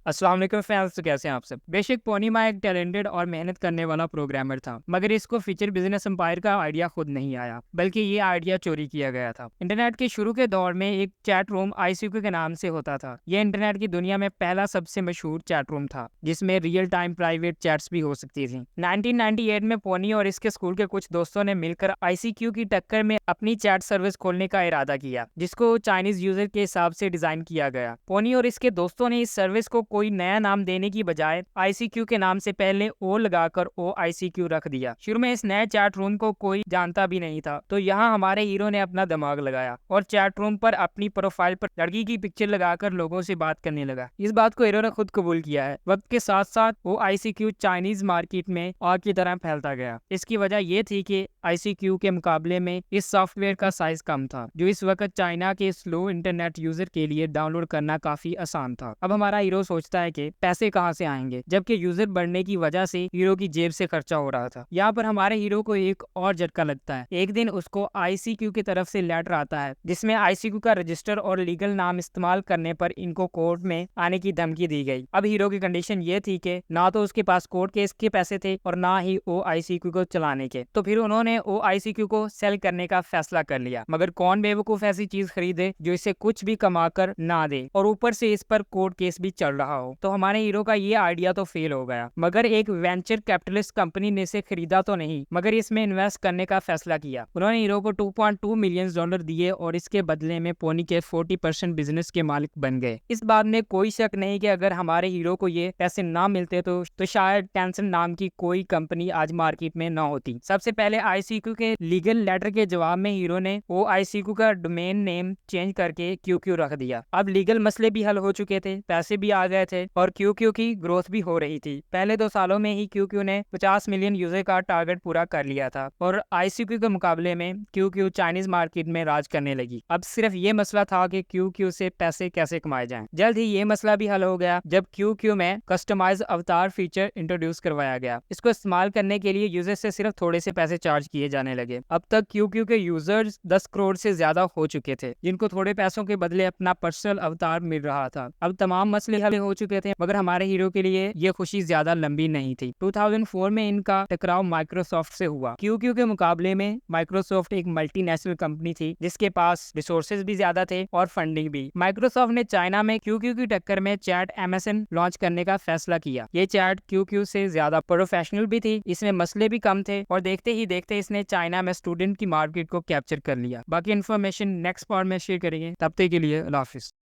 अस्सलाम वालेकुम फ्रेंड्स, तो कैसे हैं आप सब। बेशक पोनीमा एक टैलेंटेड और मेहनत करने वाला प्रोग्रामर था, मगर इसको फीचर बिजनेस एम्पायर का आइडिया खुद नहीं आया, बल्कि ये आइडिया चोरी किया गया था। इंटरनेट के शुरू के दौर में एक चैट रूम आईसीक्यू के नाम से होता था। यह इंटरनेट की दुनिया में पहला सबसे मशहूर चैट रूम था, जिसमें रियल टाइम प्राइवेट चैट्स भी हो सकती थी। 1998 में पोनी और इसके स्कूल के कुछ दोस्तों ने मिलकर आईसीक्यू की टक्कर में अपनी चैट सर्विस खोलने का इरादा किया, जिसको चाइनीज यूजर के हिसाब से डिजाइन किया गया। पोनी और इसके दोस्तों ने इस सर्विस को कोई नया नाम देने की बजाय आईसीक्यू के नाम से पहले ओ लगाकर ओ आईसीक्यू रख दिया। शुरू में इस नए चैट रूम को कोई जानता भी नहीं था, तो यहाँ हमारे हीरो ने अपना दिमाग लगाया और चैट रूम पर अपनी प्रोफाइल पर लड़की की पिक्चर लगाकर लोगों से बात करने लगा। इस बात को हीरो ने खुद कबूल किया है। वक्त के साथ साथ ओ आईसीक्यू चाइनीज मार्केट में आग की तरह फैलता गया। इसकी वजह यह थी कि आईसीक्यू के मुकाबले में इस सॉफ्टवेयर का साइज कम था, जो इस वक्त चाइना के स्लो इंटरनेट यूजर के लिए डाउनलोड करना काफी आसान था। अब हमारा हीरो सोचता है कि पैसे कहां से आएंगे, जबकि यूजर बढ़ने की वजह से हीरो की जेब से खर्चा हो रहा था। यहाँ पर हमारे हीरो को एक और झटका लगता है। एक दिन उसको आईसीक्यू की तरफ से लेटर आता है, जिसमें आईसीक्यू का रजिस्टर और लीगल नाम इस्तेमाल करने पर इनको कोर्ट में आने की धमकी दी गई। अब हीरो की कंडीशन ये थी कि ना तो उसके पास कोर्ट केस के पैसे थे और ना ही ओ आईसीक्यू को चलाने के। तो फिर उन्होंने ओ आईसीक्यू को सेल करने का फैसला कर लिया। मगर कौन बेवकूफ ऐसी चीज खरीदे जो इसे कुछ भी कमा कर ना दे, और ऊपर से इस पर कोर्ट केस भी चल रहा हो। तो हमारे हीरो का ये आइडिया तो फेल हो गया, मगर एक वेंचर कैपिटलिस्ट कंपनी ने इसे खरीदा तो नहीं, मगर इसमें इन्वेस्ट करने का फैसला किया। उन्होंने हीरो को $2.2 मिलियन दिए और इसके बदले में पोनी के 40% बिजनेस के मालिक बन गए। इस बात में कोई शक नहीं कि अगर हमारे हीरो को ये पैसे ना मिलते तो शायद टेंसन नाम की कोई कंपनी आज मार्केट में ना होती। सबसे पहले आईसीक्यू के लीगल लेटर के जवाब में हीरो ने ओ आईसीक्यू का डोमेन नेम चेंज करके क्यूक्यू रख दिया। अब लीगल मसले भी हल हो चुके थे, पैसे भी आ गए थे और क्यूक्यू की ग्रोथ भी हो रही थी। पहले 2 सालों में ही क्यूक्यू ने 50 मिलियन यूजर का टारगेट पूरा कर लिया था और आईसीक्यू के मुकाबले में क्यूक्यू चाइनीज मार्केट में राज करने लगी। अब सिर्फ ये मसला था कि क्यूक्यू से पैसे कैसे कमाए जाएं। जल्द ही ये मसला भी हल हो गया जब क्यूक्यू में कस्टमाइज अवतार फीचर इंट्रोड्यूस करवाया गया। इसको इस्तेमाल करने के लिए यूजर से सिर्फ थोड़े से पैसे चार्ज किए जाने लगे। अब तक क्यूक्यू के यूजर्स 10 करोड़ से ज्यादा हो चुके थे, जिनको थोड़े पैसों के बदले अपना पर्सनल अवतार मिल रहा था। अब तमाम मसले हल हो चुके थे, मगर हमारे हीरो के लिए ये खुशी ज्यादा लंबी नहीं थी। 2004 में इनका टकराव माइक्रोसॉफ्ट से हुआ। क्यूक्यू के मुकाबले में माइक्रोसॉफ्ट एक मल्टीनेशनल कंपनी थी, जिसके पास रिसोर्सेज भी ज्यादा थे और फंडिंग भी। माइक्रोसॉफ्ट ने चाइना में क्यूक्यू की टक्कर में चैट एमएसएन लॉन्च करने का फैसला किया। ये चैट क्यूक्यू से ज्यादा प्रोफेशनल भी थी, इसमें मसले भी कम थे और देखते ही देखते इसने चाइना में स्टूडेंट की मार्केट को कैप्चर कर लिया। बाकी इन्फॉर्मेशन नेक्स्ट पार्ट में शेयर करेंगे। तब तक के लिए अल्लाह हाफिज।